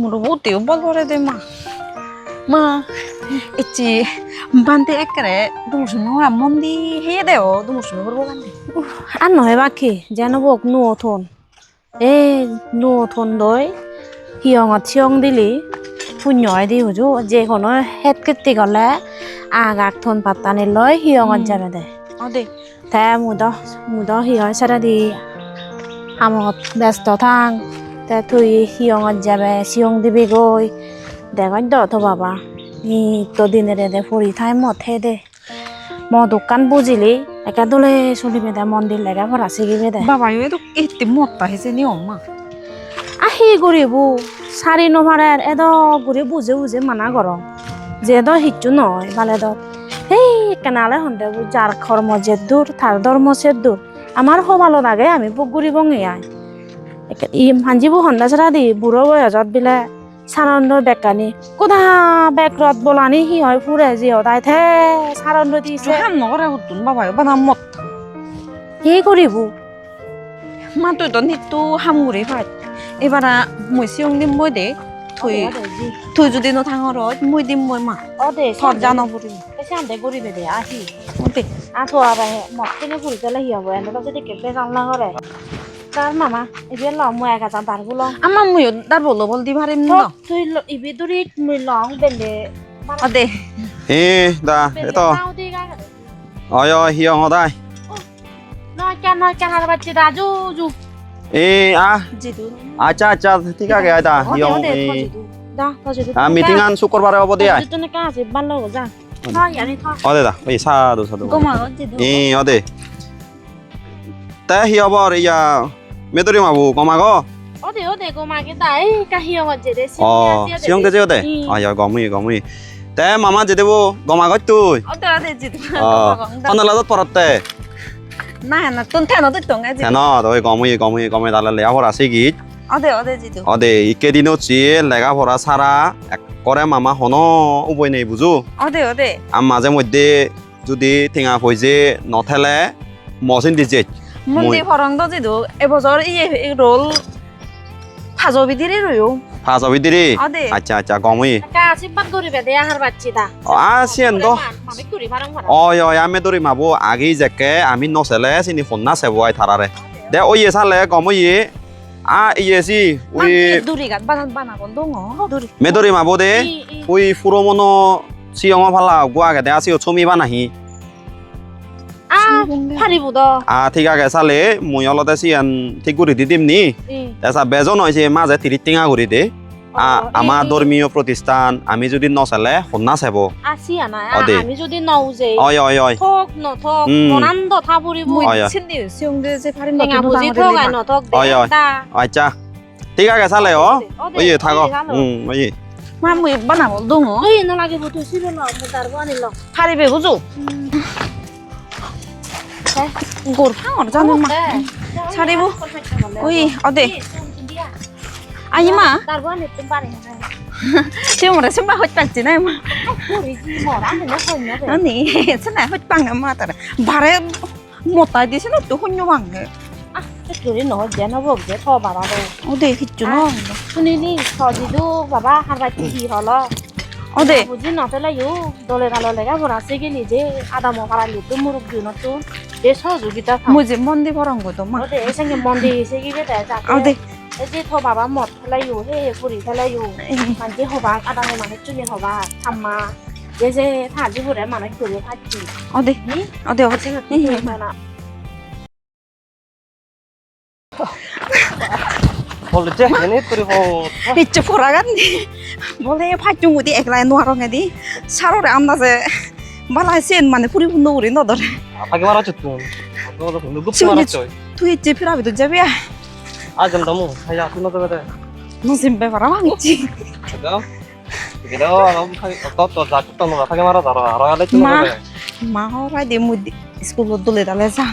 물어보대요 벌벌해대 마 있지 반대 ekkere 무슨 노란 뭔디 해야 돼요 너 무슨 물어보간대 ăn nói bác kì giờ nó buộc nùa thôn ê nùa thôn đôi hiểu ngọt chiong đi lý phun nhói đi hả chú giờ còn nó hết cái tì còn lẽ à gạc thôn bát tàn này lối hiểu ngọt chả bên đây 어디 thế mùa đó hiểu sao đi 아무 베스트 탕 대투이 희영한 잡에 시용디 비고이 내가 더 봐봐 이 또디네레 데 포리 타임 못해대 뭐 독간 부지리 에까 돌레 소리베다 먼딜 내가 버라시기베다 বাবা এতো এতে মোটা হয়েছে নি 엄마 আহি গরিবু সারি নভারে এদ গরি বুঝে বুঝে মানা কর যে দ হিচ্ছু নয় বালে দ এই কেনালে হন্ডে যার কর্ম যে দূর তার ধর্ম সে দূর আমার ভালো লাগে আমি পুকুরি বঙে আই ই মানজিবু হন্ডা ছাড়া দি বুড়ো বয়সত বিলে সারন্দ বেকানি কোথা বেকরত বলানি হি হয় ফুরে জিও তাই থে সারন্দ দিছে হাম নকরে হুতুন বাবা বানা মত হি করিবু মা তুই তো নিতু হাম গুড়ি ভাই এবারা মই সিয়ং দিম মই দে তুই যদি ন থাঙর মই দিম মই মা অদে থর জানো বুড়ি এসে আনতে গরিবে দে আহি অদে আথো আবে মতনে ফুরি চলে হি হবে এন্ড যদি কেবে জানলা করে তার মামা ইবে ল মই একা জান তার গুলো আমা মই দার বলো বল দি পারিম ন তুই ইবে দুরি মুই লং বেলে অদে 다, 또, 어여, 희영, 어다이. নয় কেন হারবাচ্ছি রাজু জু 아, জিদু 아짜, 티가게 하다, 어디 희영. 터지도 나 터지도 아, 미팅한 수코바래 어디야? 어디든 까지 발로 자 너 야니 터 어디다, 이 사도. 고마 জিদু 어디? 때 희여버, 야, 메도리 마부, 고마고. 어디 고마게 다이 까히어 어제데 시영 되지, 어디? 아, 야, 거무이. 때 마마 제대로, 고마고, 또. 어데 জিদু 하늘라도 벌었대. 나나 돈 태너도 똥아 জিদু 너, 너희 거무이, 달라, 내가 보라, 시기. 어데 জিদু 어디, 이게 디노치, 내가 보라, 살아. করে মামা হনো উবই নেই বুঝু 어데 আর মাঝে মধ্যে যদি ঠেঙা পইছে নথেলে মচিন দিছে 문디 버랑도 지도 에버저 이 롤 파조비들이 로요 ফাজবিদিরি 어데 আচ্ছা গমই 까지 빡거리베 내 하রবাচ্ছি দা আসিয়েন তো মামি কুরি ভারং ভারং অয় আমি দরি মাবো আগে জেকে আমি নসেলে চিনি ফন্না সেবুয়াই থারারে দে ওই সালে গমই ইয়েছি ওই 두리가 바나건 동어 두리 মেদরি মাবো দে ওই ফুরমনো সিয়ং ফালা গুয়াগে দে আসিও ছমি বানাহি 아 파리부더 ঠিক আছে চালে মই অলতে চিয়ান ঠিক কৰি দি দিম নি তাৰপিছত বেজন হৈছে মাজে তিৰিটিঙা কৰি দে আমাৰ ধৰ্মীয় প্ৰতিষ্ঠান আমি যদি নচলে শুনা চাব 아시아나 어디? আমি যদি নউজে অয় 톡 너톡 음. 모난도 타부리부 어여. 신디 수용대 제 발인 땡아 부지 톡 아이 너톡 어여. 다 আচ্ছা ঠিক আছে চালে ওই থাক ওই 마무 바나건 동어 ওই নলাগে বুতু সিরো না মুতারবো আনিল 파리베 구조 গোর ভাঙর জানো মা ছাড়িব ওই অদে আইমা তারবো আনি তুমি পারে 지금으로 신발 헛발지 나 마. 우리지 뭐라는 거 혼녀 아니 신발 헛방을 마더라. 발에 못 다디신 또 혼녀방네. 아 그리 너 제나 보게 더 봐라도 어디 했주노? 순이니 저지도 봐봐 하바치 히헐어 어디? 부지 너들라요 돌레가로레가 보라세게 이제 아다모 바랄리 또 무릎 주노 또 내서 주기다 뭐지 뭔데 버런 것도 막. 어디 생긴 뭔데 세기게 되자 어디? 이제 더 봐봐 못 할라요 해 부리 할라요 만지 허바 아다모 만에 주니 허바 참마 이제 다지 부레 만에 그려 받지 어디? 어디 어디? 생각해봐라 볼지 얘네 그리고 이쪽 보라간디. 뭐래 파중우디 액라이 노하롱에디. 사로를 안 나세. 말라시엔 만에 뿌리 분노우리 너더래. 하게 말하죠 또 너도 누구 지금 말았죠 투이지 피라비도 제비야. 아좀 너무 하야 끊어도 돼 무슨 배바라 왕이지. 그죠 그래도 너무 또 작도 너 하게 말하자 알아야 될 마. 줄 마호라 데무디 스쿨로 돌레달래자.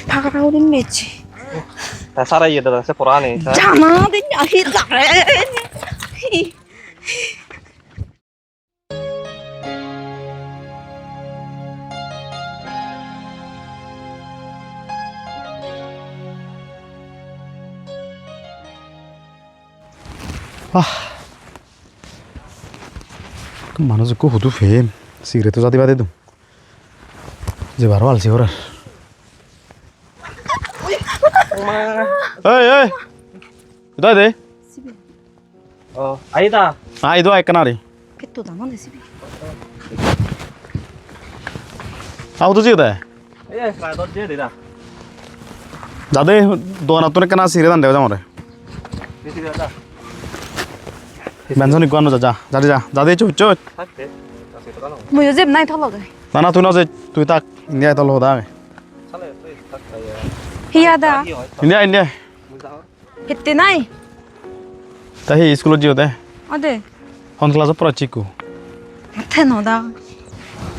파가라 우리 메치. 다 살아야 돼 세 보라니 자나 되냐 히다래. মানুষ একটু হুদু ফেম সিগারেট জাতি বাদে দিম যে বারো আলছি ওরার এই এই কোথায় দে 아니다. আইদো একনারে Cái tụ tao nó là gì? আউ তো জিদা 예, 나도 제리다. যাদে দোকান তো কেনা সিরে দান দেও জামরে 비시다. বেনজনি কোয়ানো যা যা যাদি যা যাদি চুপ চুপ 할게. 다시 들어가는 거. Mùi dịp này thôi rồi. না না তুই না যে তুই তাক ইন্ডিয়া তল হদা 차례 또 있다. Hiya da. India India Hết tiền này. তাই স্কুলত জিও দে Ở đây. হন ক্লাসত পড়া চিকু Thế nào đâu.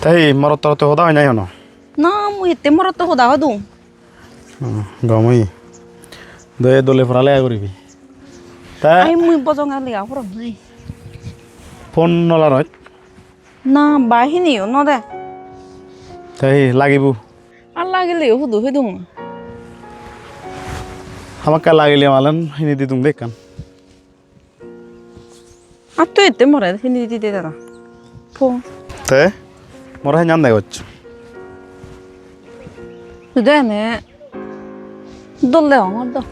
তাই মর তর তো হদা নাই হনো Nó mùi hết tiền mà tôi đào đủ. গমই দে দলে ফরালে করিবি তা Ai mùi bao giờ ngang liao rồi này. Phone নলা রয় Na bài hi nhiều nó đây. তাই লাগিব Allah cái liều hụt hết đúng. আমাকে লাগিলে মালেন হিনি দি তুম দেখান À tôi hết tiền mà đấy thì đi đi ra. Phu. তে মর হে জান দেখ Từ đây này. Đốt lẻo ngon đâu.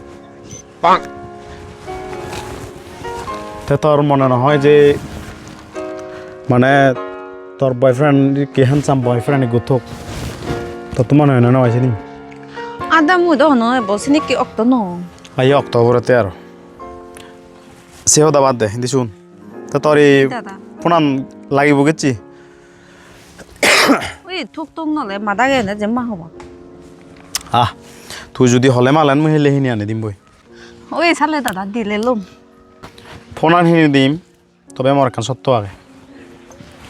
তে তোর মনে না হয় যে মানে তোর বয়ফ্রেন্ড কি হ্যান্ডসাম বয়ফ্রেন্ড গুথক তো তোমার মনে হয় না হয়েছে নি Adam mùi đó nó bảo xin cái ốc đó nó. I অক্টোবরতে আর সেও দাবাদ দে হিন্দি শুন তো তোর এই দাদা. ফোনান লাগিব গেছি Ui thuốc tung nó lại mà đã nghe nó dám mà không à. আহ তুই যদি হলে মালেন মুই হেলে হিনি আনি দিম বই Ui sao lại দাদা đi lên luôn. ফোনান হিনি দিম তবে আমার কান সত্য আগে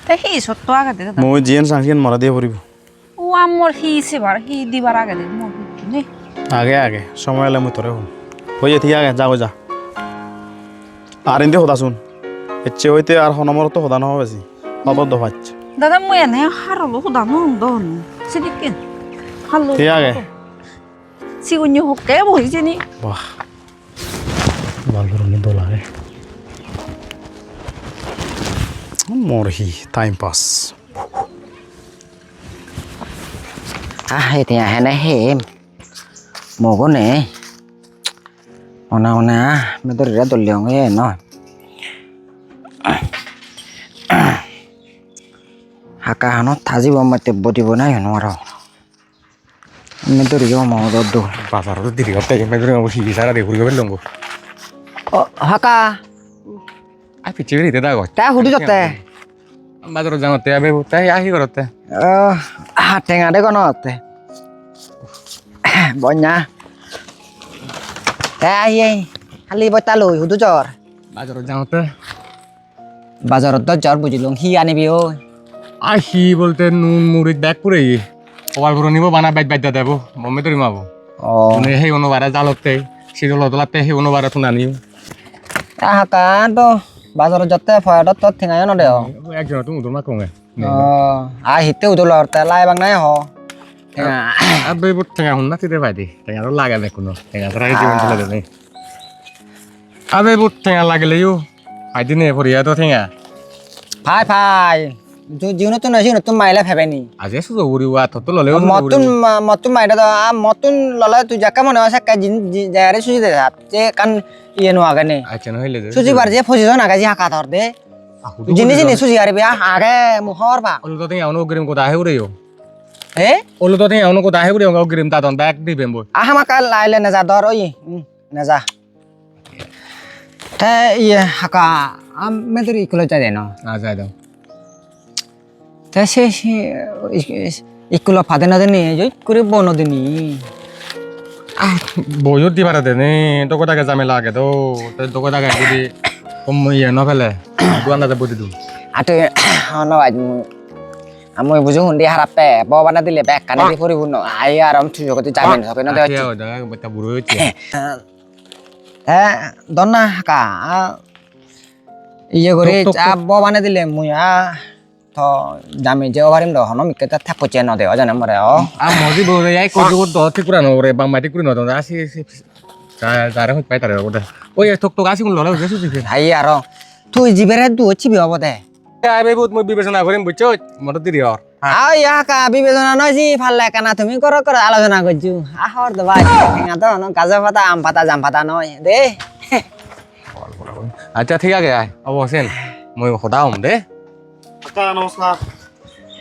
Thế hi sốt toa cái đấy দাদা. মুই জিএন সাংখিন মরা দিয়ে পড়িব ও আমার হি সেবার হি দিবার আগে দে মো নে আগে আগে সময় হলে মুই তোরে হল হয়ে ঠিক আগে যাও যা আর ইন্দি হদা শুন এচ্ছে হইতে আর হনমর তো হদা নহব বেশি অবদ্ধ পাচ্ছে দাদা মই এনে হারলো হুদা নং দন সিদিকে হালো ঠিক আগে সিগুনি হকে বইছেনি বাহ ভালো দোলারে মরহি time pass thì hè này hẻm mồ có nè nào nè mấy tôi ra tôi liều nghe nó haka nó thả gì vào mà tiếp body vào này nó rồi mấy tôi ra mồ rồi đồ 바사로 들이 갑자기 매드랑 오시 이사라 되 우리가 벨런 거. haka 아, 비치베리 되다고. ta hụt đi tè 마드로 장어때 아베 때 아히 걸었대. hạt thèn à đấy con nó tè bỏ nhà ta ai hali bỏ ta lùi hụt đi chọt 마드로 장어때. বাজারত তো জ্বর বুঝিলাম হি আনিবি ও 아히 볼때 눈물이 백불에. 오발 부르 니보 바나 백백다 되고 몸에 들이 마고. 어 오늘 해 오늘 바라 잘었대. 시돌로 돌았대 해 오늘 바라 투나니. হাকা তো বাজারত যতে ফয়াদত তো থিঙায় ন দেও একজন তো মুদুর মাকোঙে. আ হিতে উদলর তে লাই বাং নাই হ থিঙা আবে বুট টেঙা হুন্না তিতে পাইদি। টেঙা তো লাগা নে কোনো। টেঙা তো রাখি জীবন চলে দেনে। আবে বুট টেঙা লাগলে ইউ। আইদি নে ফরিয়া তো টেঙা। ফাই ফাই জিউন তো নসি নতুন মাইলা ফেবেনি আজে সুজো উড়ি ওয়া তো তো ললে মতুন মতুন মাইদা তো মতুন ললা তুই জাকা মনে আছে কা জিন জারে সুজি দে যে কান ইয়ে নো আগে নে আচ্ছা নইলে দে। সুজি বার যে পজিশন আগে জি হাকা ধর দে জিনি জিনি সুজি আরে বিয়া আগে মুহর বা ওলো তো টেঙা ওনো গরিম কো দাহে উড়িও। এ ওলো তো টেঙা ওনো কো দাহে উড়িও গো গরিম তা তন ব্যাক দিবেন বই। আহা মাকা লাইলে না যা ধর ওই না যা তে ইয়ে হাকা আম মেদরি ইকুলো চাই দেন আ যাই দাও। তে সে ইকুলো ফাদে না দেনি জই করে বন দেনি বইও দিবার দেনে তো কো টাকা জামেলা আগে তো তো কো টাকা যদি কম ইয়ে ন ফেলে দুয়ান্দাতে বদি দু। আতে হন আজ আমি বুঝু হুন্ডি হারাপে ববানা দিলে ব্যাক কানে দি পরিবু ন আই আর আম থুজো কতে যাবেন সকে না দেওয়া আচ্ছা ওটা বটা বুড়ো হচ্ছে। এ দন্না হাকা ইয়ে করে চা ববানা দিলে মুয়া তো জামে যে ওভারিম দ হন মিকে তা থাকো চেন দেওয়া জানে মরে ও আ মজি বলে আই কো জো তো ঠিক পুরা ন রে বাম মাটি কুরি ন তো আসি যারে হইতে পাই তারে ওটা ওই ঠক আসি কোন ললে বুঝছো জিকে হাই আর তুই জিবেরে দু চিবি হব দে আবে বহুত মই বিবেচনা করিম বুঝছো মত দিরি আর আও ইয়া কা বিবেচনা নয় জি ফাললে কানা তুমি করো করো আলোচনা করছু আহর দে ভাই ঠেঙা তো গাজা পাতা আম পাতা জাম পাতা নয় দে আচ্ছা ঠিক আছে অবশ্যই মই সদাম দে নমস্কার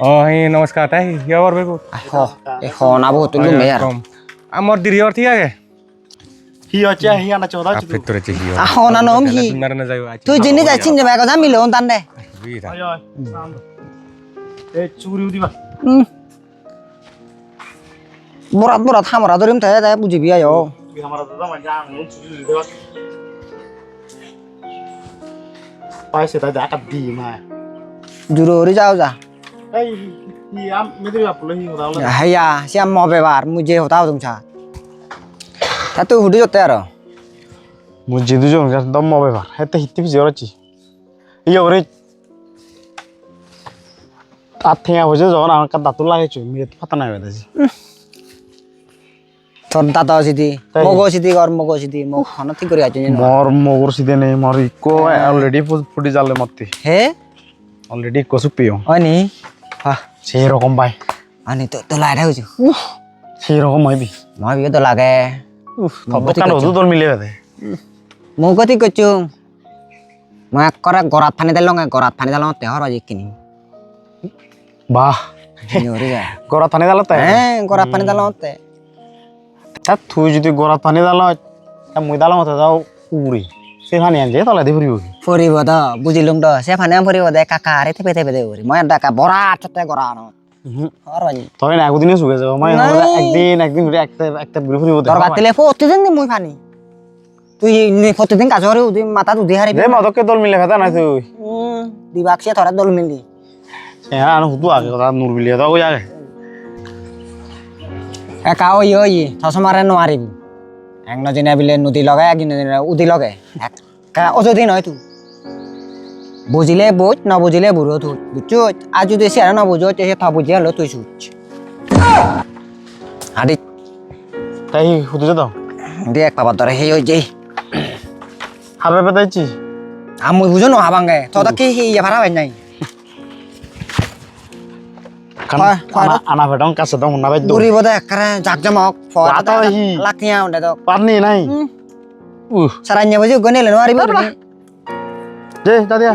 ও হে নমস্কার তাই হিয়ার বেবু আহ এ না বহুত তুমি মে আর আমার দিরি আর ঠিক আছে হিয়া হিয়া না চোদা ভিতরে চি হিয়া আহ না নম হি মারনে যাই তুই জিনি যাচ্ছিস যে ব্যাগ মিলে ওন তান দে এ চুরি দিবা বরাত বরাত হামরা ধরিম তাই তাই বুঝিবি আয়ো हमारा दादा मजा आंगन चुरी देवा पैसे ता दाका दी मा জুরি যাও যা এই ইয়াম মেদে আপলো হি উড়াওলা হাইয়া সিয়াম মবে বার মুজে হতাও তুমছা তা তুই হুডি জতে আর मुझे तो जो दम मबे बार हेते हित्ती भी जरची इयो रे आथेया हो जे जन आका दातु लागे छु मिरे पता ना बेदाजी তোর দাদা সিদি মগো সিদি আর মগো সিদি মগ খান ঠিক করে আছিস मोर मोगर सीधे नहीं मोर इको ऑलरेडी फुटी जाले मत्ती হে ऑलरेडी को सुपियो অনি हां সেই রকম ভাই অনি তো তো লাই রাখছো সেই রকম হইবি মই বিয়ে তো লাগে উফ দোকান হদু তোর মিলে বেদে মই গতি করছু মই করে গরাত পানি দিলং গরাত পানি দিলং তে হর আজি কিনি বাহ নরি যা গরা পানি দালো তে হ্যাঁ গরাত পানি দিলং তে তা তুই যদি গরা পানি দালো তা মুই দালো মতে যাও উড়ি সে পানি আনজে তলে দি ফুরিব ফুরিব তো বুঝিলুম তো সে ফানে ফুরিব দে কাকা আরে থেপে থেপে দে ওরি মই ডাকা বড়া চতে গরা ন হর আজি তবে না একদিনে সুগে যাও মই একদিন ঘুরে একটা ঘুরে ফুরিব দে তোর গাতিলে প্রতিদিন মই পানি তুই প্রতিদিন কাজ করে তুই মাথা দুধে হারিবি দে মদকে দল মিলে ভেতা না তুই দিবাকসে তোরা দল মিলি হ্যাঁ আনো হুতু আগে কথা নূর বিলিয়া তো কই আগে একা ওই ওই চশমারে নোৱাৰিবি এক নদিনা বিলে নদী লগাই এক নদিনা উদি লগাই একা অযথি নহয় তুই বুজিলে বুঝ নবুজিলে বুড়ো তুই বুঝছো আর যদি সে আর নবুঝো সে থা বুঝিয়ে হলো তুই সুচ আরে তাই হুতু যা দাও দে এক পাবার ধরে সেই ওই যে হাবে বেদাইছি আমি বুঝো ন হাবাঙ্গে তোরা কি ইয়া ভাড়া ভাই নাই আনা ভেটং কাছে দং না বাই দো দূরি বদে একরে জাকজমক রাতা হি। লাকিয়া উন্ডে তো পারনি নাই সারান্য বুঝি গনেলে নোৱাৰিবি দে দাদিয়া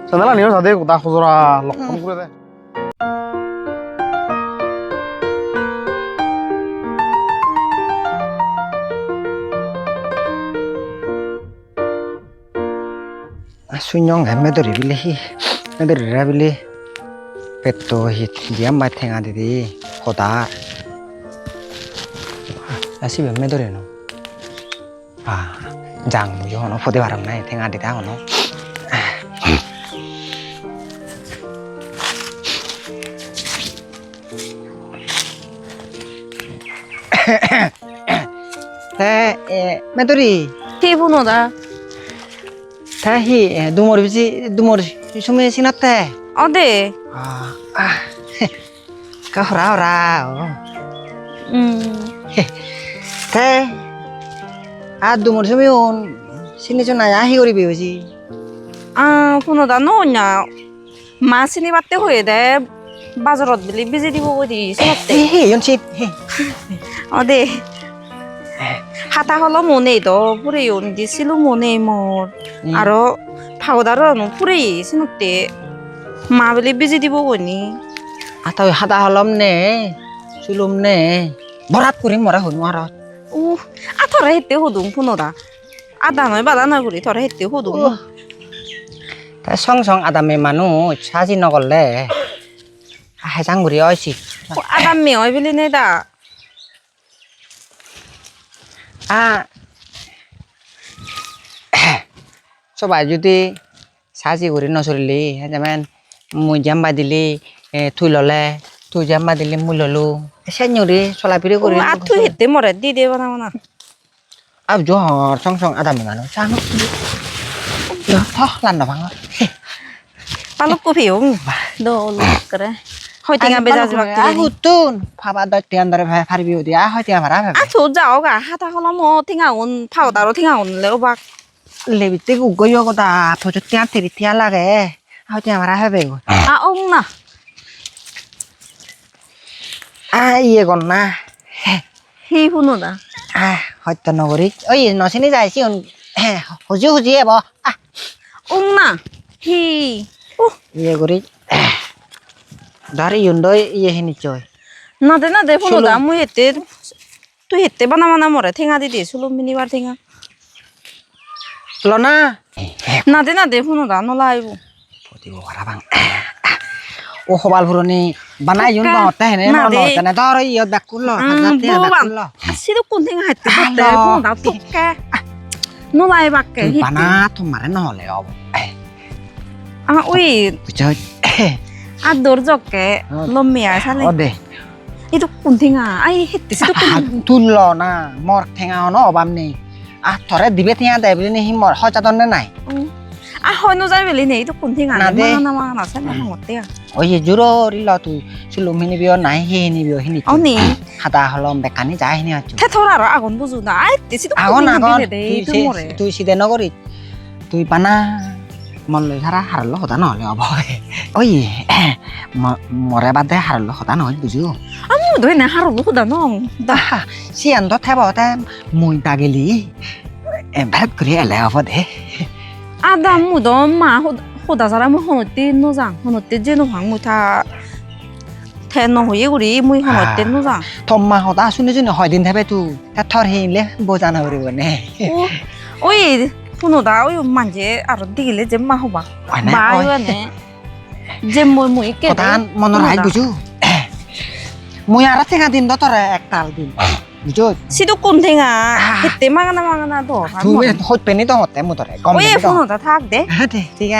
সন্ধালা নিও সাদে কুতা খুজরা লক্ষণ করে দে sunyong game dari bile hi dari rabile petto hit dia mateng ade di kota asi be me dore no jang mu yo no pode barang nai teng ade ta no me dori কি বুনোদা tahi dumor bisi dumor sume sinate অদে ka hora hora te dumor sume on sini chona ya hi ori beosi বুনোদা নয়া মা চিনি পাতে হয়ে দে বাজারত বিলি busy দিব কই সতে he yon chip অদে হাতা হলো মনে তো পুরে ইউন দিছিল মনে মোর আর ফাউদার পুরে সিনতে মা বলে বিজি দিব কইনি atau hata halom ne sulum ne borat kuring mora hun marat ও আথরে হেতে হদুম পুনোদা আদা নয় বাদা না করি থরে হেতে হদুম ta song song adame manu saji nogole hajang guri oisi আদা মেয় বলে নে দা সবাই যদি সাজি কৰি নচলিলি যেন মই জাম্বা দিলি থুই ললে তুই জাম্বা দিলি মই ললো সেnyuri চলাপিৰি কৰি আথু হেতে মরে দি দেব না না আব জহর সং সং আদা মেমানো চানো থ লান ভাঙ পালক কো ফিউ দল করে হয় টেঙা বেজাজি বাকি হুতুন ফাবা দয় তিয়ান দরে ফারিবি ওদি হয় তিয়া ভাড়া ভাবে আছো যাও গা হাতা হলাম টেঙা উন ফাউদারও টেঙা উন লেও বাক লেবিতে গুগয় কথা ফজত তিয়া তেরি তিয়া লাগে হয় তিয়া ভাড়া ভাবে ông nè ইয়ে গন না hi phu nô đã হয়তো নগরী ওই নসিনি যাইছি হুজি হুজি এব ông nè hi ইয়ে করি ধরে ইউন্ডই ইয়ে হে নিশ্চয় na de phu nô đã mua hết tết tôi hết tết bana more thenga đi để solo mini bar thenga লনা na de phu nô đã nó lai bu পদিব ভাড়া বাং ও হবাল ফুরনি বানাই জুন বাতে হেনে ন ন ধর ইয়ে বেকুল হাজাতে বেকুল sido con thenga hết tết bát tết phu nô đã tục ke nó lai bạc ke hit ปานาทุมาเรนอเลยอบ ui เจอ dor jok ke lo mia sa โอ le เด itu con thenga ai hết tết sido con ทุนลอนะมอร์เทงเอาเนาะบัมนี่ถอดดิเบตเนี่ยแต่บินี่หิมอร์เขาจะตอนนั้นไหน hồi nó ra về lên này itu con thenga Nà này đi. mà nó sẽ là một tia โอ้ยจูโร่ริลอตูชุลุมินิบิโอไหนเฮนิบิโอฮินิ 언니 ฮาตาฮลอมเบกันนี่จ่ายเนี่ยจู 태토라로 아건 보주나 아이 때시도 আগন আগন 내 뭐래 তুই সিদে নগরি তুই পানা মল্লে সারা হারল হতা নহলে of ওই মরে বাদে হারল হতা নহয় বুঝু 아무도 왜내 하루 누구다 너 Sean তো থেব তে মুই তাগেলি ভাত করে এলে of they 아다 무도 마 호다 사람 호노띠 노장 호노띠 제노 황무타 태노 호예 우리 무이 호노띠 노장 ทอมมาหตาซุนซุนหอยดินแทบตูถ้าทอดเฮนเลยโบจานเอาเลยวันนี้ 오이 호노다 오이 만제 아로 디길래 제 마호바 와네, 마요네 제뭐 있게 ขอทานมอนไรบุจูมุยอารัตเงาดินดอตอร์เอกตาลดินบุจู 시도 꼰탱아 그때 마가나 더 ทูเวโคตรเป็นนี่ต้องหดแต่หมดตัวกอม 오이 เป็นต้อง 호노다 탁대 เฮ้ยที่ไง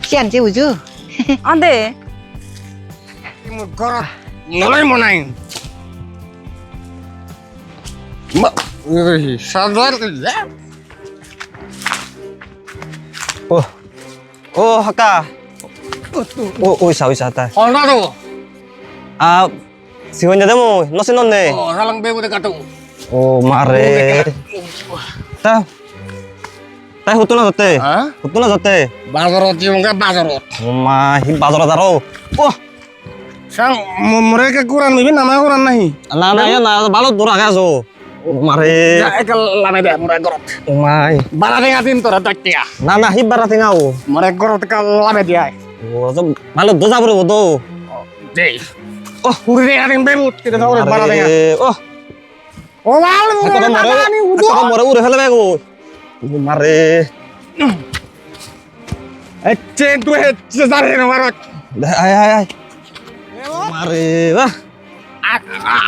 เสียนเจ้าบุจู 안돼 뭐 걸어 너네 뭐나이 뭐 이거 사도할 때 오 아까 오 이사 다 나도 아 sigonya demo no se nonne 사랑 배우대 가도 oh mare ta ta hutuna jote 아 hutuna jote 바자로 뛰는가 바자로 ma hi bazara daro oh 상 뭐래게 꾸란 놈이 남아 꾸란 나이 na na ya na balo dura ga zo mare 자 에갈 라메 돼 뭐래 걸어 mai 바라댕아 딘 তোরা daktia na na hi bara tingau 뭐래 걸어 까 라메 돼 oh zo balo do zabro do 제 우리 대가 된 배우 kita tahu 바라댕아 oh 오 말로 Ako na mare. Ako mare ure hele bego. Mare. 제 tuh cesarin marot Ay. Mare. Wah.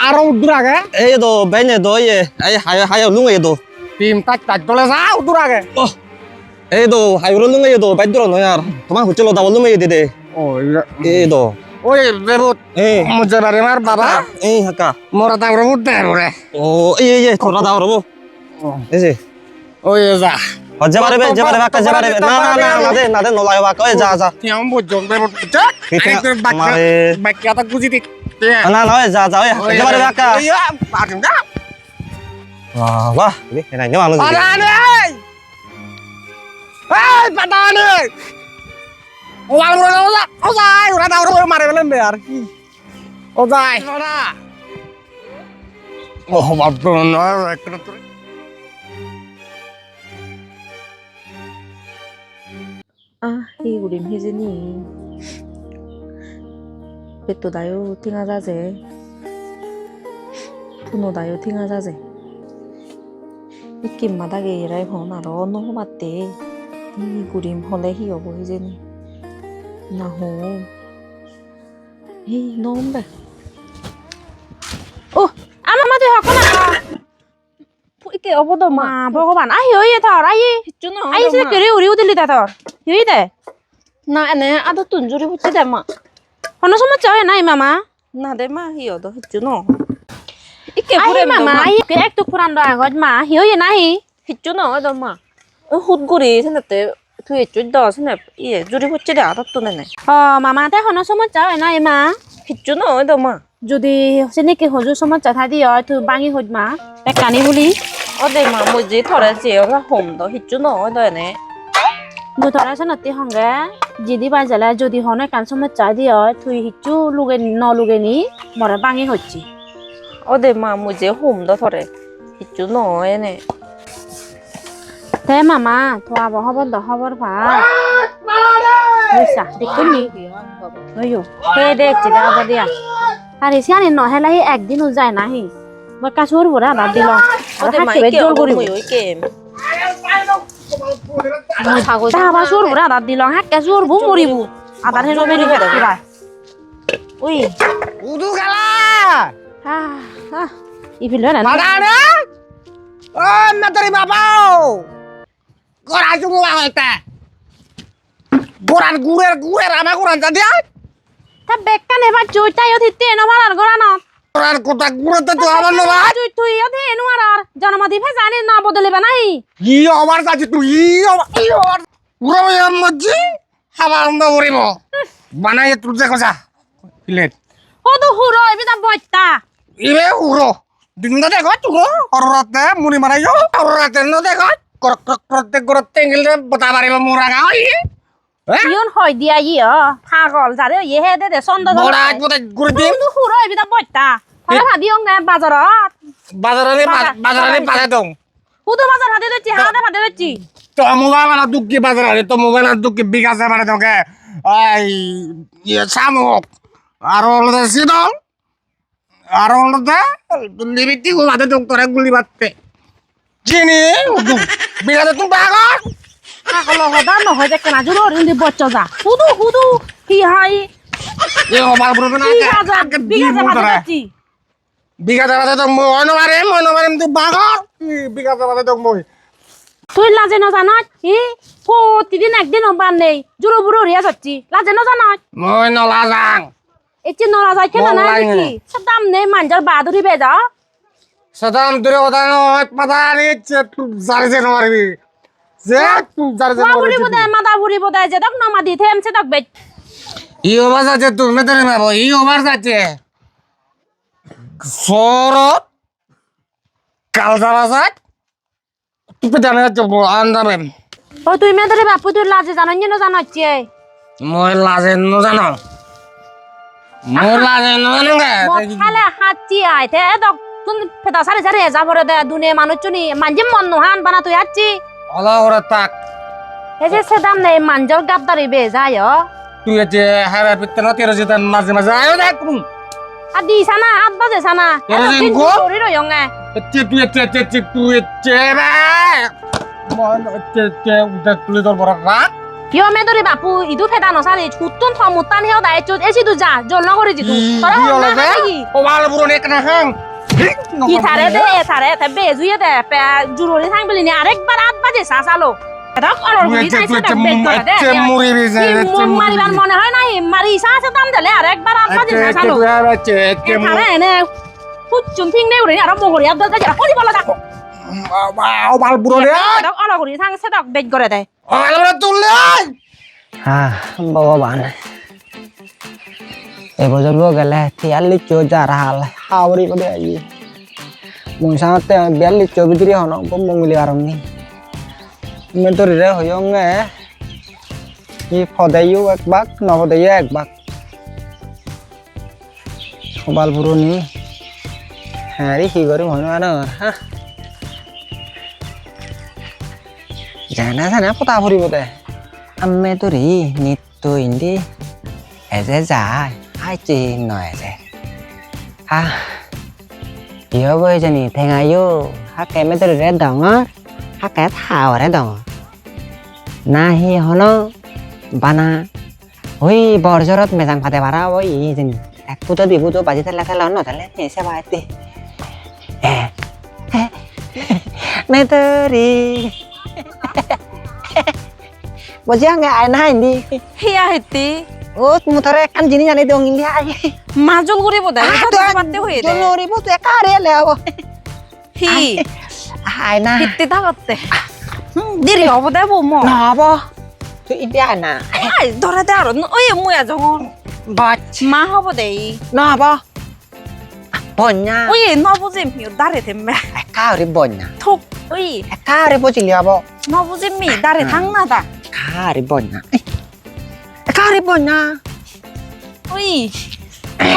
aro uduraga Do benye do ye. Ay hayo lunga do. tim tak tole sa uduraga Oh. Do hayo lunga do bedro no yar. Tuma huchelo da lunga ye de. oh iya Do. oi bebut Eh. mau cesarin mar baba Haka. mora tahu rambut deh boleh Oh, ye thora da robo. Ese. oh iya za Jabare baka jabare. Na de no layo baka. Ja. yang bojong bebut cek itu Mare. bak kata kujitik ya Na ja ya. Jabare baka. iya pakai enggak Wah, ini enaknya mana sih? Padane! Hei, padane! Uang usai, udah tahu udah mari lembar. Usai. Oh, babon, 이 우리 혜진이 배또 나요 팅하자제 분호 나요 팅하자제 이긴 마닥에 일할 번하러 너무 맞대 이 구림 허래 희여고 혜진이 나호 이 너무 배 আমাদের হক না 이게 어보도 মা ভগবান আহি হইয়ে ধর আহি 주나 আহি সে কেরে উড়ি উদিলি তা ধর হই দে 나 এনে আদো তুঞ্জুরি হচ্ছে দে মা হন সময় চাই নাই মামা 나대 마 희여도 했주노 이게 আহি 구레 মামা আহি কে একটু পুরান আগত মা হিয়ে নাহি 했주노 너마 훗구리 생겼대 তুই চুই দশ নে ইয়ে জুড়ি হচ্ছে রে আদর তো নেই মামাতে হনো সমস্যা হয় না মা কিচ্ছু নয় তো মা যদি সেনেকে হজু সমস্যা থাকি হয় তুই বাঙি হজ মা পেকানি বুলি 어 내 마 뭐지 থরে চেয়ে가 홈도 হিচ্ছু নয় তো এনে মুই তোরা সনতি হঙ্গে যদি বাজালে যদি হনে কান সমস্যা দি হয় তুই হিচু লুগে ন লুগে নি মরে বাঙি হচ্ছি 어 내 마 뭐지 홈도 থরে হিচ্ছু নয় এনে তে মামা তোয়া হবর দ হবর ভা বুঝছা দেখুন নি ওইও হে দেখছি দা বদিয়া আরে সিয়ানি নহেলাই একদিনও যায় নাহি মই কাছুর বড়া বাদ দিল 어 내 마 이게 어머 요 이게 사고 তা আবার সুর বড়া বাদ দিল হ্যাঁ কাছুর বু মরিব আবার হেনো মরিব কিবা উই উদু গালা ইফিল না বাদারে ও মেতরি বাবাও গড়া জুমু হইতা গোরান গুড়ের আমা গোরান যা দিয়া তা বেক্কা নেবা চুইটাই অধিতে এনো ভাড়ার গড়া না গোরান কোটা গুড়তে তো আমার নবা তুই তুই অধে এনো আর জন্মদি ফে জানি না বদলেবা নাই ই ওভার যাচ্ছি তুই ই ওভার পুরো মজ্জি হাবা আনন্দ করিব বানাই তুই যে কথা প্লেট ও তো হুরো এবিদা বইতা ইবে উড়ো দিন দেখো তুই অররাতে মুনি মারাইও অররাতে ন দেখো প্রত্যেক গরতে গেলে বতা মারিব মুরা গাই ইয়ন হয় দিয়া ইয় পাগল যারে ইহে দে চন্দ বড়া বড়া গুড় দিন তো হুরো এবিদা বইতা হলে ভাবি অঙ্গ বাজারত বাজারে বাজারে দং হুদু বাজার হাতে দচ্ছি হাতে হাতে দচ্ছি তো মোবাইল না দুঃখী বাজারে তো মোবাইল না দুঃখী বিকাশে মানে তোকে এই শামুক আর হলদে সিদল আর হলদে লিমিটি গুলাতে ডক্টরে গুলি বাততে চিনি বিকাশে তুমি বাগর পাগল হদা নহয় যে কেনা জুরো রিন্দি বচ্চা যা হুদু হুদু কি হাই এ মোবাইল পুরো না বিঘা হাতে দচ্ছি বিকাশে বাদে তো মই নমারে তুই বাগর বিকাশে বাদে তো মই তুই লাজে ন জানাত ই প্রতিদিন একদিন হবার নেই জুরো বুড়ো রিয়া যাচ্ছি লাজে ন জানাত মই নলা যাং এটি নরা যায় কেন না দেখি সাদাম নেই মাঞ্জার বাদুরি বেজা সদাম দূরে কথা নয় পাতারি তুই জারি যে নমারবি যে তুই জারি যে বুড়ি বোধহয় মাদা বুড়ি বোধহয় যে তক নমা দিতে এমছে তক বেচ ই ওভার যাচ্ছে তুই মেতরে মারবো ই ওভার যাচ্ছে সরত কাল যাওয়া যায় তুই জানে যাবো আন্দামে ও তুই মে ধরে বাপু তুই লাজে জানাই ন জানাচ্ছে মই লাজে নজানো মই লাজে নজানো গে খালে হাঁচি আইতে তক তুই ফেতা সারি সারি হেজা ভরে দে দুনে মানুষ চুনি মানজি মন নহান বানা তুই হাঁচি ওলা ওরা তাক এই যে সেদাম নেই মাঞ্জর গাবদারি বেজায় তুই যে হারা পিতে না তেরো যেতে মাঝে মাঝে আয়ো দেখ আর দি সানা আট বাজে সানা এরকম গো? করি রয়ঙ্গে তুই বে উদা তুলে তোর বড় রাত কিয় মে ধরে বাপু ইদু ফেদা নসারি কুতুন থমুতান হেও দায় চোদ এসি তু যা জল নগরি জিতু তোরা হল না কি ও ভালো পুরো নেক না হাং কি সারে দে সারে তে বেজুয়ে দে পে জুরুরি থাং বলি নি আরেকবার আট বাজে সাসালো এটা অলর গুলি তাইছে দে বেক করে দে মুড়ি বিজে মারিবার মনে হয় নাই মারি সাসে দাম দিলে আরেকবার আট বাজে সাসালো আরে এনে ফুচুন থিং নে উড়ি আর বগরি আদল দে করি বলা দেখো ও ভালো পুরো রে অলর গুলি থাং সে দক বেক করে দে ও ভালো তুললে হ্যাঁ ভগবান এই বছর গেলে 43 যার হাল হাওড়ি বলে আই মন সাথে 42 ভিতরে হন মঙ্গলি আরমনি মেতরি রে হয়ঙ্গে কি ফদাইও এক বাক নবদাইও এক বাক সবাল পুরনি হ্যাঁ রে কি করি মনে না হ্যাঁ জানা জানা পতা ফুরিব দে আমি তোরি নিত্য ইন্দি এজে যায় hai chị nói thế ha yêu với cho nè thằng ai vô hát cái mấy tôi rét đồng á hát cái thảo rét đồng na hi hono bana oi bor jorot mesang phate bara oi jin ek puto di puto baji thela thela no thale ne se baati me tori bojang ga ai na indi হিয়া হেতি ও তুমি ধরে কান জিনি জানি দং India মাজল করে বোধহয় পাতে হয়ে দে জলরি বো তুই কারে লেও হি আই না হিতে থাকতে দেরি হব দে বৌম না হব তুই ইন্ডিয়া না আই ধরে দে আর ওই মুয়া জঙ্গল বাট মা হব দেই না বা বন্যা ওই নবজিম হিউ দারে থেমে একারে বন্যা ঠক ওই একারে বজিলি আবো নবজিম মি দারে থাংনা দা একারে বন্যা একারে বন্যা ওই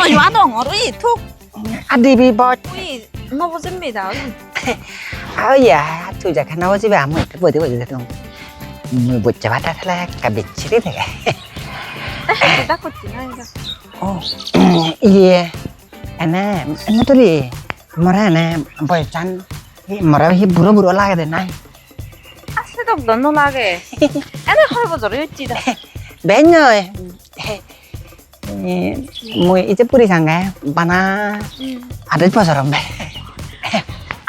ওই ওয়া দং ওই ঠক আদিবি বট ওই নবজিম মি দা আয়া তুই যা খানা বজিবে আমি একটা বদি বদি দেখুন মুই বুঝতে পারতা তাহলে একটা বিচ্ছিরি থেকে দা করছি না ও ইয়ে এনে তো রে মরা এনে বয়চান মরা হি বুড়ো বুড়ো লাগে দে নাই আছে তো দন লাগে এনে হয় বজর হইছি দা বেনয় মুই ইতে পুরি খাঙ্গে বানা আদেজ বছরম বে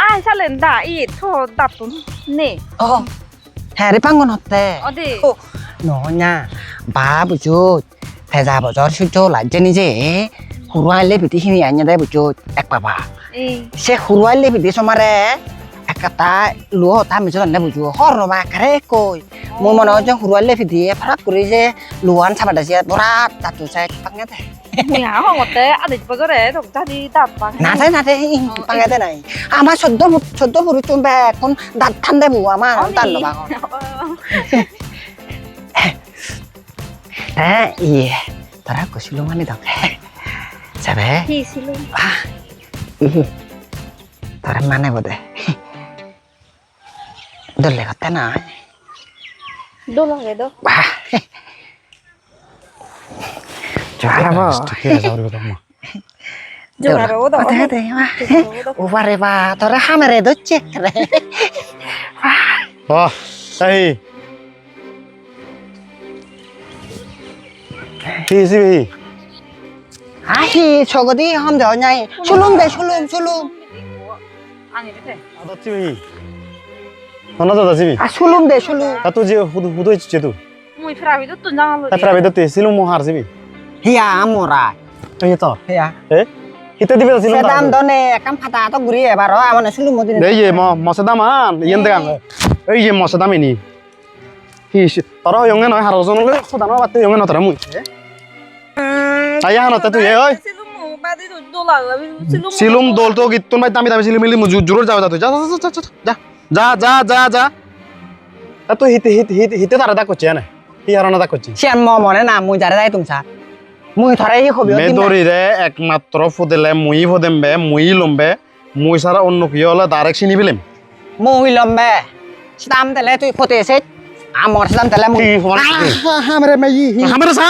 আই সালেন দা ই থো দাতুন নে ও হ্যাঁ রে পাঙ্গন হতে অদে নয়া বা বুঝুত ফেজা বছর সূর্য লাগছে নিজে হুরুয়াইলে পিটিখিনি আইনা দেয় বুঝুত এক বাবা এই সে হুরুয়াইলে পিটি সমারে একটা লুহ তা মিছল নে বুঝু হর নবা কারে কই মোৰ মনে হয় যে হুরুয়াইলে পিটি ফারাক কৰি যে লুহান চাবাদাসি বৰা তাতু চাই পাঙ্গে দে মুয়া হংতে আদে বজরে থক জাদি দাপ পা না দে পাঙ্গে দে নাই আমার চোদ্দ ফুরু চুম্বে এখন দাঁত ঠান্ডা বু আমার তান নবা হ্যাঁ ইয়ে তারা কইছিল মানে দকে যাবে কি ছিল তারা মানে বোধে দলে কথা না দো লাগে দো জোয়ারাবো জোগারো দো দে ওবারে বা তোরা হামেরে দচ্ছে রে 와, 사이. হিসিবি আহি ছগদি হাম দেও নাই সুলুম বে সুলুম আনি দে আদছিবি হনদ দাছিবি আ সুলুম বে সুলুম তাতো যে হুদই চিছে তু মুই ফ্রাবিদো তুন জানালো তা প্রাইভেট তে সিলু মো হারছিবি হিয়া আমরা এই তো হিয়া এ হিতে দিবে সিলু সেদাম দনে কাম ফাটা তো ঘুরি এবার আমনে সুলুম মদিন এই যে মসদামান ইয়েন দেগাং এই যে মসদামিনি হিস তরা ইয়ঙ্গে নয় হারজন লে সদানো বাতে ইয়ঙ্গে নতরা মুই আয়া হানতে তুই ওই সিলুম বাদি দো লাগে সিলুম দোল তো গিতুন ভাই দামি সিলুম মিলি জুরুর যাও যা তুই যা তা তুই হিতে তারা দা করছিস না হি হারানা দা করছিস সিয়ান মনে না মুই যারে যাই তুমসা মুই থরে হি খবি মে দরিরে একমাত্র ফুদেলে মুই ফদেমবে মুই লম্বে মুই সারা অন্য কি হলে ডাইরেক্ট চিনি পেলাম মুই লম্বে সিদাম তেলে তুই ফতেছে আমর সিদাম তেলে মুই হামরে মাই হামরে সা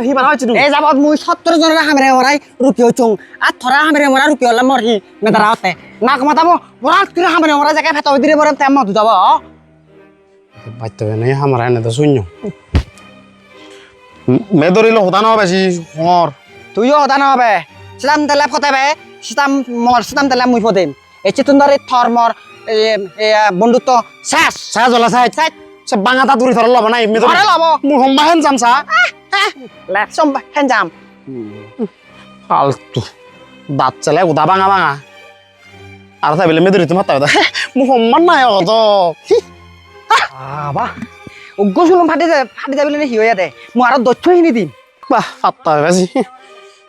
হি বানা হচ্ছে এই যাবত মুই 70 জনের হামরে ওরাই রুপিও চুং আর থরা হামরে ওরা রুপিও লা মরহি মেদারাতে নাক মাতাবো ওরা কিরা হামরে ওরা জায়গা ফেতো দিরে বরে তেম মত যাব বাইতে নাই হামরা এনে তো শূন্য মে দরিলে হদানো বেশি হর তুইও হদা না হবে সিদাম তেলে ফতেবে সিদাম তেলে মুই ফতেম এই চিতুন্দরে থরমর বন্ধুত্ব শেষ সা জলা সাই সে বাঙা তা দূরে ধরে লব নাই মে ধরে লব মু হম্বা হেন জামসা লেকসম হেনজাম ফালতু দাঁত চলে উদা বাঙা আর তাই বলে মে দরি তো মাতা মু হম্মান নাই অত বাহ উগ্গসুলম ফাটি যাবিলে নে হিয়া দে মু আর দচ্ছ হিনি দিম বাহ পাত্তা বেশি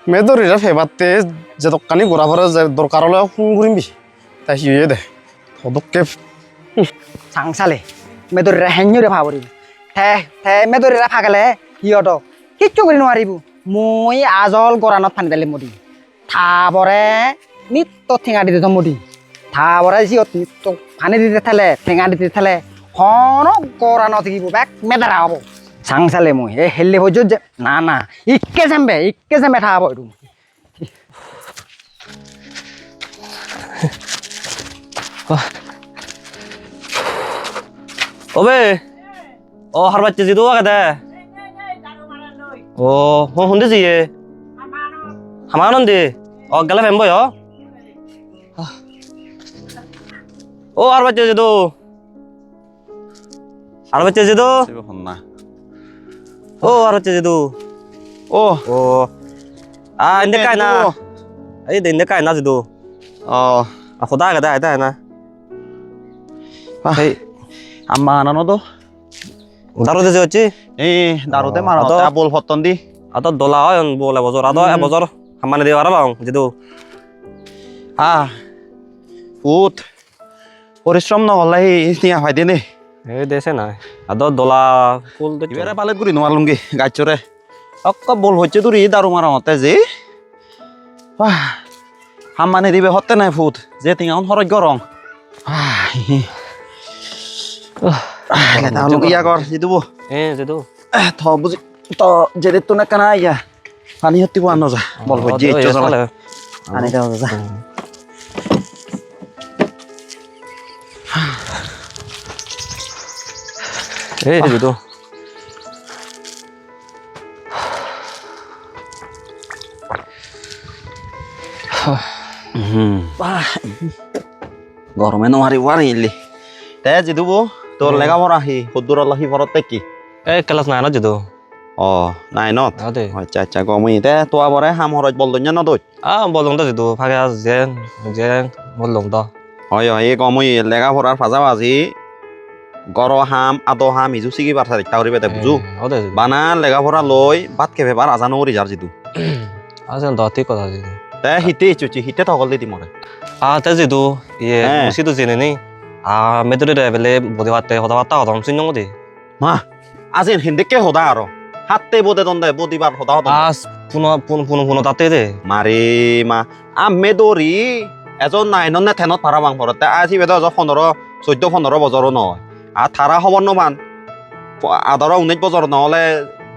মে দরিরে ফেবাতে যে দোকানি ঘোরা ফরে যে দরকার হলে ফোন করিবি তাই হিয়ে দে পদকে সাংসালে মেদরিরা হেঞ্জুরে ভাবরি ঠে মেদরিরা ফাগালে হিয়ত কিচ্ছু করি নোৱাৰিব মই আজল গৰাণত ফানি দালি মদি থাবৰে নিত্য ঠেঙা দি দিত মদি থাবৰে জিয়ত নিত্য ফানি দিতে থালে ঠেঙা দিতে থালে হন গৰাণত থাকিব বেক মেদাৰা হ'ব চাংচালে মই এই হেল্লি ভোজ যে না ইকে যামবে থাব এইটো 오베 하루바치 지도 와가다 혼데지 얘 하마는데 갈라 멤버요 하루바치 지도 집에 혼나 하루바치 지도 인데 까이나 아니 인데 까이나 지도 호다 가다 나 아마 안 하노도 দারো যে হচ্ছে এই দারুতে মার আদর। বল ফতন দি আদর দোলা হয় বলে বছর আদর এবছর সামানে দিয়ে আর লং যেদু ফুট পরিশ্রম নহলে নিয়া হয় দিনে এই দেশে নাই আদর দোলা ফুল এবারে পালে ঘুরি নোয়ারলুম কি গাছরে অক্ক বল হচ্ছে তুই দারু মারা হতে যে হামানে দিবে হতে নাই ফুট যে তিন হরজ গরম ইয়া কর জিদু যেদু থ বুঝি ত যেদের তো না কানা ইয়া পানি হতে আন যা বল হচ্ছে আনি দাও যা এই যেদু গরমে নোৱাৰি ইলি তে যিটো তোৰ লেগা ভৰা সি সদ্দুৰ সি ভৰত কি এই ক্লাস নাই না যেদু অ নাইনত আদে আচ্ছা আচ্ছা গমই তে তোৱা বৰে হাম হৰত বলদন্য নদৈ বলং তো যেদু ফাগে জেং জেং বলং তো হয় হয় এই গমই লেগা ভৰাৰ ফাজা আজি গৰ হাম আদ হাম ইজু ছিগি পাৰ চাৰিটা কৰি পেতে বুজু আদে বানা লেগা ভৰা লৈ বাট কেভে বাৰ আজানো কৰি যাৰ যিটো আছেন তো ঠিক কথা যেদু তে হিতে ইচুচি হিতে থকল দি দিমৰে তে যেদু ইয়ে হ্যাঁ। মুসিদু জেনে নি মেদুরি রেবেলে বদি হাতে কথা বার্তা হতাম শুন মদি মা আজি হিন্দিকে সদা আৰু হাতে বদে দন্দে বদিবাৰ সদা সদা আজ পুনো তাতে দে মাৰি মা আমে দৌৰি এজন নাইনত নে টেনত ভাড়া বাং ভৰতে আজি বেদা 14 বছৰো নহয় আৰু থাৰা খবৰ নমান 18 19 বছৰ নহ'লে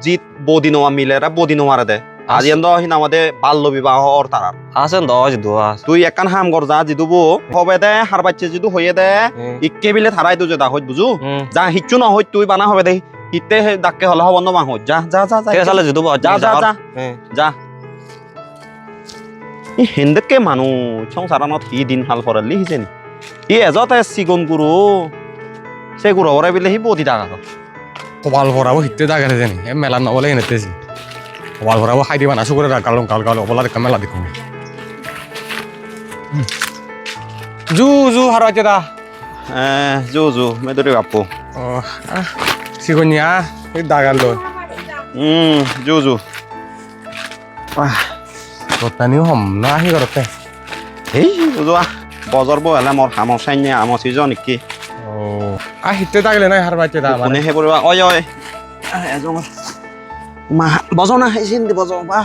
যি বদি নোৱা মিলে বদি নোৱাৰে দে আজি এন্দ সিনামতে বাল্য বিবাহ অৰ তাৰাৰ আছেন তো যেদু তুই একান হাম কৰ যা যিটো বো হবে দে হার বাচ্চা যিটো হয়ে দে ইকে বিলে থাৰাই তো যে দাহত বুজু যা হিচ্ছু নহয় তুই বানা হবে দে ইতে ডাকে হলে হব ন মাহত যা যা যা যা ঠিক আছে যেদু যা যা যা যা ই হিন্দকে মানুহ সংসারানত হি দিন হাল ফরালি হিজেনি ই এজতে সিগন গুরু সে গুরু ওরে বিলে হি বদি টাকা কপাল ভরাবো হিতে দাগালে জানি এ মেলা নবলে এনেতেছি কপাল ভরাবো খাই দিবা না শুকুরে গালং গাল গাল অবলা দেখা মেলা দেখুন জু জু হারা আছে দা জু জু মেদরি বাপু সিগনিয়া এই দাগাল লই জু জু রত্নানিও হম না আহি ঘরতে এই বুজোৱা বজাৰ বো হলে মোৰ হামৰ চাইনে হামৰ চিজন নেকি ও হিতে দাগলে নাই হার বাচ্চা দা কোনে হে পৰিবা ঐ ঐ এজন মা বজো না হেছিন দি বজো বা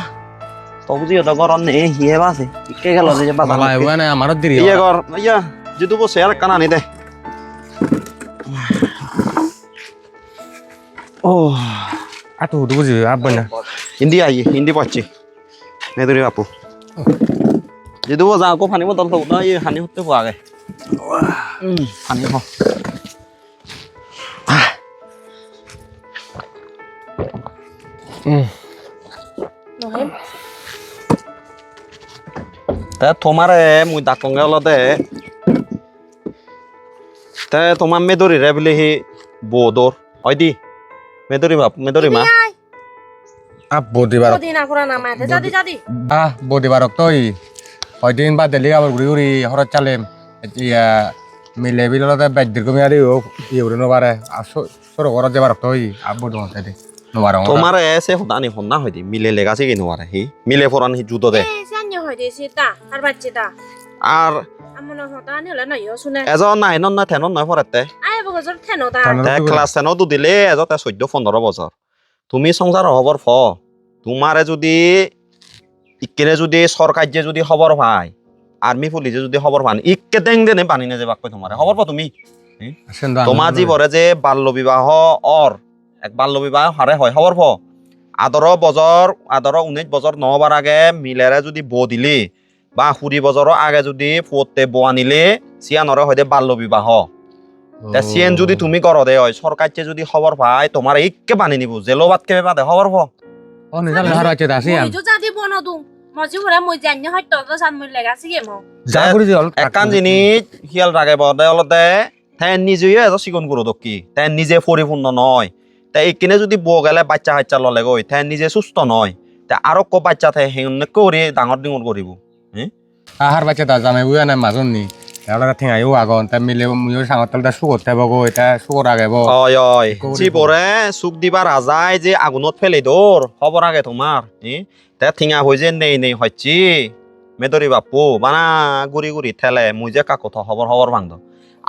তো বুজি এটা গৰম নে হিয়ে বাছে কে গেল যে বাবা মালা এবা না আমারও দেরি ইয়ে গৰ ইয়া যিটো বো শেয়ার কানা নি দে ও আতো হুদু বুঝি আব্বা না হিন্দি আই হিন্দি পাচ্ছি মেদরি বাপু যিটো বো যা আকৌ পানী বটল তো না এই হানি হতে পোৱা গে পানী হ তে তোমারে মুই ডাকংগে অলতে তে তোমার মেদরি রে বলে হি বোদর হয় দি মেদরি বাপ মেদরি মা বদিবার দিন আকরা না মাতে যাদি যাদি বদিবার তই কয়দিন বা দিল্লি আবার ঘুরি ঘুরি হরত চালেম এতিয়া মিলে বিলতে বাদ্যির কমি আদি ইউরে নবারে সর ঘরত যাবার তই আব্বু দতে দে নবারে তোমার এসে হদানি হন্না হয় দি মিলে লেগাছে কি নোয়ারে হি মিলে ফরান হি জুতো দে এই সান্য হইতে সিতা আর বাচ্চাটা আর আমন হতা নিলে নয় শুনে এজন নাইনত না টেনত নয় ফরাতে আই বগজর থেনতা তে ক্লাস 10 দিলে এজতে 14-15 বছর তুমি সংসার হবর ফ তোমারে যদি ইকেনে যদি সরকার যে যদি খবর পায় আর্মি পুলিশে যদি খবর পান ইকে দেং দেনে পানি না যাবাক তোমারে খবর পা তুমি তোমার জি বরে যে বাল্য বিবাহ অর এক বাল্য বিবাহ হারে হয় খবর প 19 বছর নহবার আগে মিলেরে যদি বো দিলি বা 20 বছরের আগে যদি ফুটতে বো আনিলে সিয়ানরে হয়তো বাল্য বিবাহ সিয়েন যদি তুমি করো দে হয় সরকার যদি খবর পায় তোমার ইকে বানি নিব জেলো বাদ কে বাদে খবর প ও নিজাল হার আছে দাসি আম মই যাদি বনদু মজি হরে মই জান্য হয়তো তো সান মই লেগাছি গে মো যা করি যে একান জিনিস হিয়াল রাগে বদে অলতে তাই নিজে এজ সিগুন গুরু দকি তাই নিজে পরিপূর্ণ নয় তাই ইকিনে যদি বো গেলে বাচ্চা হাচ্চা ললে গই তাই নিজে সুস্থ নয় তাই আরো কো বাচ্চা থাকে হেন করে ডাঙর ডিঙর করিব আহার বাচ্চা দা জামাই বুয়া না মাজন নি এওঁলোকে ঠেঙাইও আগন তা মিলে ময়ো চাঙৰ তলতে চুকত থাকিব গৈ এতিয়া চুকৰ আগেব অয় অয় কৰিব। যিবোৰে চুক দিবা ৰাজাই যে আগুনত ফেলে দৌৰ খবৰ আগে তোমাৰ তে ঠিঙা হৈ যে নেই হচ্ছি মেদৰি বাপু বানা গুৰি গুৰি ঠেলে মুই যে কাকত খবৰ ভাঙ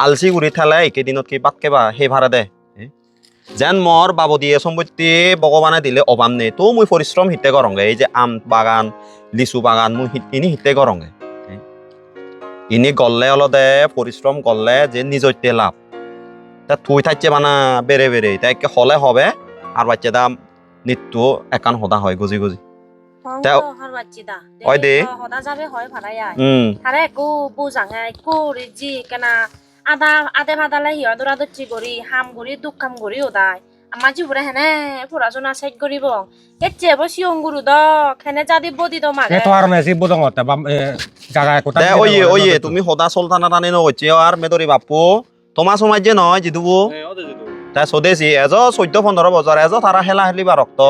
আলচি গুৰি ঠেলে একেদিনত কি বাট কেবা সেই ভাড়া দে যেন মোৰ বাবু দিয়ে সম্পত্তি ভগৱানে দিলে অভাৱ নেই তো মুই পৰিশ্ৰম হিতে কৰংগে এই যে আম বাগান লিচু বাগান মুই ইনি হিতে কৰংগে ইনি গলে অলদে পৰিশ্ৰম করলে যে নিজতে লাভ তা থুই থাকছে বানা বেড়ে বেড়ে তাইকে হলে হবে আর বাচ্চা দাম নিত্য একান হদা হয় গজি গজি Tao- har bachi da Oi de. hoda jabe hoy pharai ai um thare ko bu jangai ko ri ji kana ada ade bhadale hi adura dochi gori ham gori dukam gori odai amaji pura hene pura jona set goribo ketche bo siong guru do khene jadi bodi do এই mage তো আর Messi বোদঙত বা জাগা কোটা দে way তুমি হদা চলতানা টানি নগছে আর মেদরি বাপু তোমার সমাজ যে নয় জিদুবু তাই স্বদেশী এজ 14-15 বছর এজ তারা হেলা হেলিবা রক্ত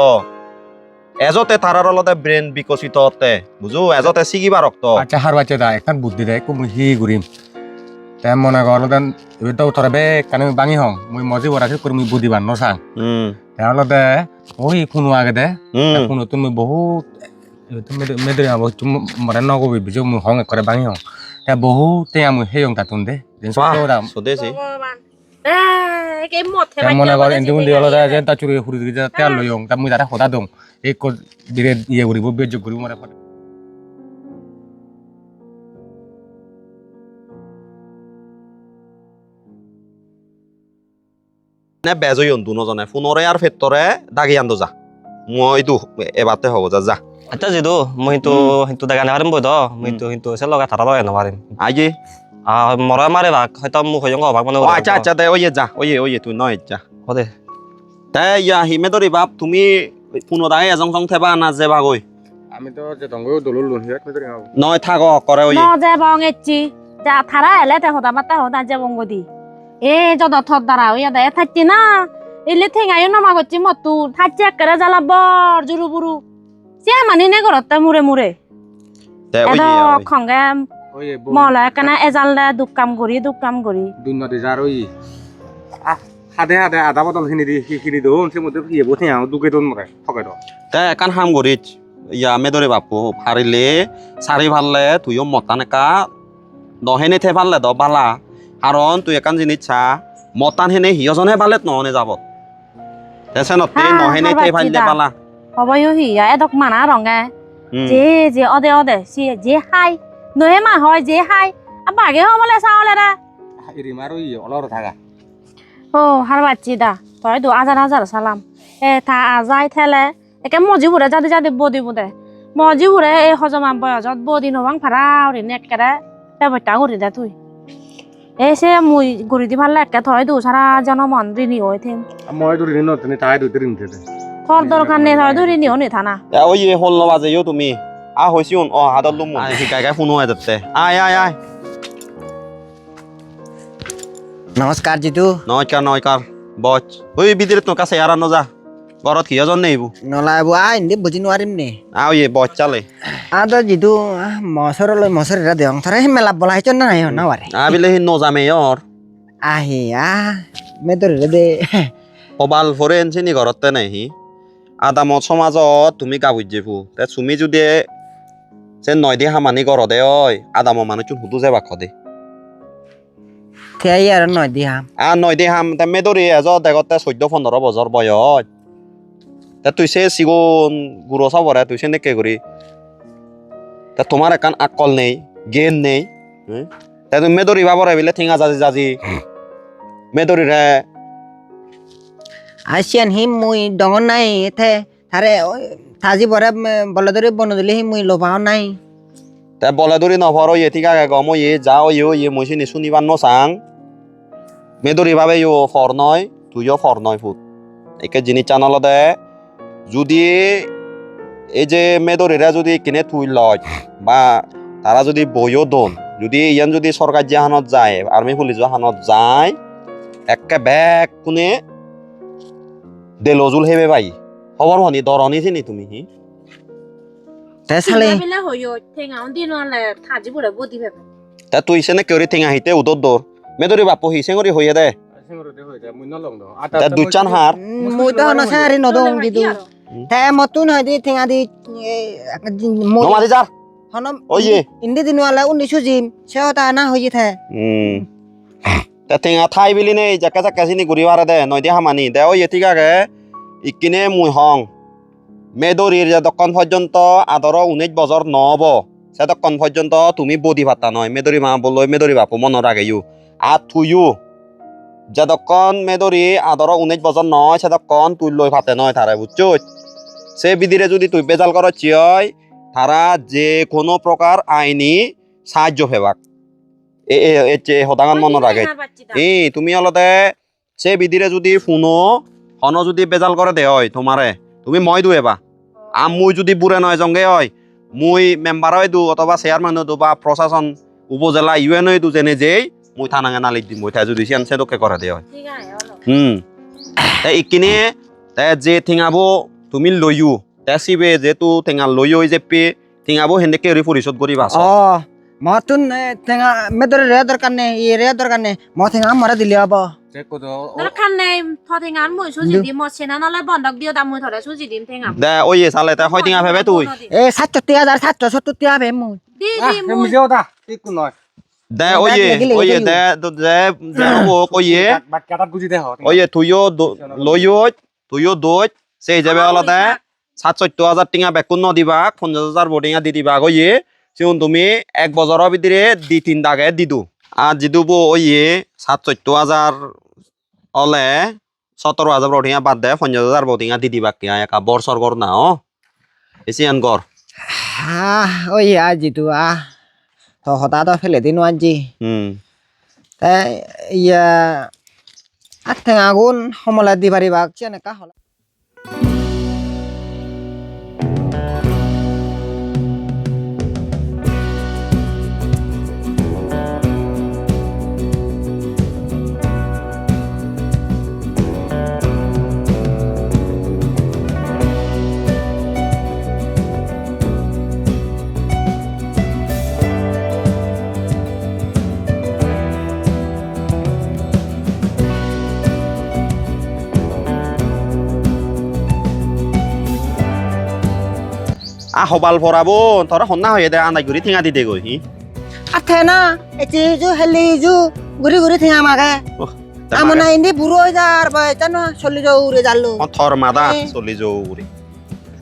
এজতে তারার অলতে ব্রেন বিকশিত হতে বুঝু এজতে শিকিবা রক্ত আচ্ছা হার বাচ্চা দা একখান বুদ্ধি দেয় মুই হি ঘুরিম তাই মনে করো দেন এবার তো তোরা বে কানে বাঙি হং মুই মজি বরাছি করে মুই বুদ্ধি বান্ন চাং তাহলে ওই কোনো আগে দে কোনো তুমি বহুত মেদরি আবো তুমি মরে নগবি বিজু মুই হং করে বাঙি হং তা বহুত তে আমি হেয়ং তাতুন দে দিন সব দাম স্বদেশী bhagwan ke mot he তা মনে কর এন্টি মুন্দি হলো যে তা চুরি হুরি দিতে তেল লইং তা মুই তারা হদা দং এই কো দিরে ইয়ে করিব বেজ করিব মরে ফট নে বেজই অন্তু নজনে ফোনরে আর ফেতরে দাগি আন্দো যা মই দু এবাতে হব যা যা আচ্ছা যিটো মই সেইটো দেখা নাপাৰিম বৈ মই সেইটো আছে লগা থাৰা লগাই নোৱাৰিম আইজি মৰা মাৰে ভাগ হয়তো মোক হৈ অভাগ মানে ও আচ্ছা আচ্ছা দে ওয়ে যা ওয়ে তুই নয় যা দে তে ইয়া হিমে দরি বাপ তুমি পুনরায় এজং জং থেবা না যে বাগৈ আমি তো যে দঙ্গ দলুল লুন হিয়াত মেদরি হাও নয় থাক করে ওই no je bong echi ja thara ele te hoda mata hoda je bong godi e jodo thod dara oya da thatti na ile thengayo no magochi motu thacche kare jala bor juru buru sia mani ne gorotta mure mure তে ওই edo khonge ওই mola kana ezal le dukam gori দুই নদী যার ওই হাদে হাদে আধা bottle খিনি দি খিনি দোন সে মধ্যে ইয়ে বথে আও দুকে দন মরে ঠকে দ তে একান হাম গরিচ ইয়া মে দরি বাপু ফারিলে সারি ভাললে তুইও মতান একা নহেনে থে ভাললে দ বালা কারণ তুই একান জিনিস চা মতান হেনে হিয়জনে বালেত নহনে যাব তেছে নতে হ্যাঁ, নহেনে the হারবাচ্ছি ভাললে the. Bala hoboyo hi ya edok mana ronge hmm. je ode si je hai nohe ma hoy je hai abage homole saole ra ইরিমার ওই অলর থাকা oh har bachi da toy do azar salam e ta azai thele eke moji hure jadi bodi bude moji hure e hojoma boyojot bodi no bang phara ori nek kere te bota guri da tui e se mui guri di bhalle ekke toy do sara janomon rini hoy them মই তো ঋণ তুমি তাই দুই ঋণ দিতে thor dorkar ne toy do rini honi thana তে ওই হল বাজে ইও তুমি আ হইছিউন ও হাদল লুম শিকাই গাই শুনো এদতে আয় নমস্কার জিতু নয়কার বচ ওই বিদিরে তো কাছে আর নজা ঘরত হিয়জন নেইবু নলাইব ইন্দি বুঝি নোৱাৰিম নে আও ইয়ে বচ চালে আদা জিতু মছৰলৈ মছৰিৰা দেং থৰে মেলা বলা হেচন না নাই নৱাৰে আবিলে হি নজামে অর আহি মেদৰি দে কবাল ফরেন চিনি ঘরতে নাই হি আদামত সমাজত তুমি গাবুজ যেবু তে তুমি যদি যে নয় দিয়ে হামানি ঘর দে ওই আদাম মানুষ হুদু যে বাক্ষ দে থিয়াই আৰু নয় দিহা আর নয় দিয়ে হাম তে মেদরি এজ দেখতে 14-15 বছর বয়স তে তুই সে সিগুন গুরু সবরে তুই সে নেকে করি তা তোমার একান আকল নেই জ্ঞান নেই তে তুমি মেদরি বাবর বিলে ঠিঙা জাজি মেদরি রে আসিয়ান হি মুই ডঙৰ নাই এথে থাৰে থাজি বৰে বলদৰি বন দিলে হি মুই লবাও নাই তে বলে দরি নভর ইয়ে ঠিক আগে গম ইয়ে যাও ইয়ে মইছি নি শুনিবার নসাং মেদরি ভাবে ইও ফর নয় তুইও ফর নয় ফুট একে জিনিস চানাল দে যদি এই যে মেদরিরা যদি কিনে তুই লয় বা তারা যদি বইও দন যদি ইয়ান যদি সরকার জাহানত যায় আর্মি পুলিশ জাহানত যায় একে ব্যাগ কোনে দেলজুল হেবে ভাই খবর হনি দরনি চিনি তুমি হি তে চালে bile hoyo thenga undi no le thaji bure bodi phebe তা তুই সেনে কেউরি ঠেঙা হিতে উদর দৌড় মেদরি বাপু হিসে করি হইয়ে দে তা দুচান হার মই তো নসারি নদং দিদু তে মতুন হয় দি ঠেঙা দি নমাদি যার হনম ওয়ে ইন্দি দিনওয়ালা উনি সুজিম সেও তা না হয়ে থে তা ঠেঙা ঠাই বিলি নেই জাকা জাকা চিনি ঘুরি মারে দে নয় দিয়ে হামানি দে ওই ঠিক আগে ইকিনে মুই হং মেদরির যতক্ষণ পর্যন্ত আদর 19 বছর নহব সেতক্ষণ পর্যন্ত তুমি বদি ভাতা নয় মেদরি মা বললো মেদরি বাপু মনত রাখেও আর তুইও যতক্ষণ মেদরি আদর 19 বছর নয় সেতক্ষণ তুই লই ভাতে নয় তারা বুঝছো সে বিধিরে যদি তুই বেজাল করছি হয় তারা যে কোনো প্রকার আইনি সাহায্য ফেবাক হদাঙান মনত রাখে তুমি অলতে সে বিধিরে যদি শুনো হন যদি বেজাল করে দে হয় তোমারে তুমি মই দু এবা আর মুই যদি বুড়ে নয় জঙ্গে হয় মুই মেম্বার হয় দু অথবা চেয়ারম্যান দু বা প্রশাসন উপজেলা ইউএন দু যেনে যেই মুই থানাঙে নালিশ দিম মুই তাই যদি সিয়ান সেদকে করে দে হয় ইকিনে যে থিঙাবো তুমি লইও তে সিবে যে তু ঠেঙা লইও যে পে থিঙাবো হেন্দে কেউরি পরিশোধ করি বাস মতুন ঠেঙা মেদরে রে দরকার নেই ই রে দরকার নেই ম ঠেঙা মরে দিলে হব দরকার নেই থথেঙান মই সুজি দিম মই সেনা নলে বন্ধক দিও দাম মই ধরে সুজি দিম ঠেঙা দে ওই চালে তে হয় থিঙা ভেবে তুই এ 73000 770 ভে মই দি দি মই মিছেও দা একো নয় দে ওয়ে দে দে ও কইয়ে কাটাত গুজি দে ওয়ে তুইও লইও তুইও দই সেই যাবে অলতে 74000 টিঙা বেকুন ন দিবা 50000 বোর্ডিঙা দি দিবা কইয়ে সিউন তুমি 1 বছরের ভিতরে 2-3 দাগে দিদু আর জিদুবো ওয়ে 74000 অলে 17000 বোর্ডিঙা বাদ দে 50000 বোর্ডিঙা দি দিবা কি একা বর্ষর কর না এসি আন কর ওই আজিতো তো হতা তো ফেলে দিন আজি তাই ইয়া ঠেঙা গুণ সমলা দি পারিবা কেনেকা হল হবাল ভরাবো তোরা হন্না হয়ে দে আনাই ঘুরি থিঙা দি দে গই আথে না এটি জু হেলি জু গুরি গুরি থিঙা মাগে আমনা ইন্দি বুড়ো যার বয় জানো চলি যাও রে জালো থর মাদা চলি যাও উরি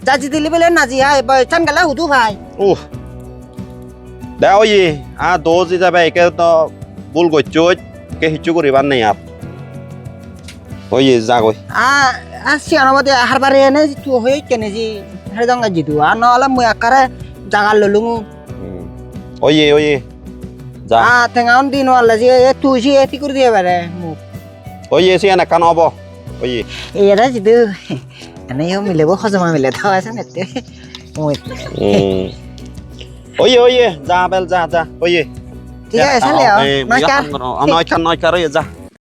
জাজি দিলি বলে নাজি হাই বয় চান গেলা হুদু ভাই দে ওই দোজি যাবে একে তো বুল গচ্চো কে হিচু করিবার নেই আর ওই যা গই সিয়ানবদে আহার বারে এনে তুই হয়ে কেনে জি হেরে দঙ্গা জিতু আর নহলে মই আকারে জাগাল ললুঙু ওই যা ঠেঙাউন দিন ওয়ালা যে তুই সি এতি করে দিয়ে পারে মুখ ওই এসি এনে কান হব ওই এরা জিতু এনে মিলেব হজমা মিলে তো আছে নেতে মই ওই যা বেল যা ওই ঠিক আছে চলে নয় কার নয় কার ওই যা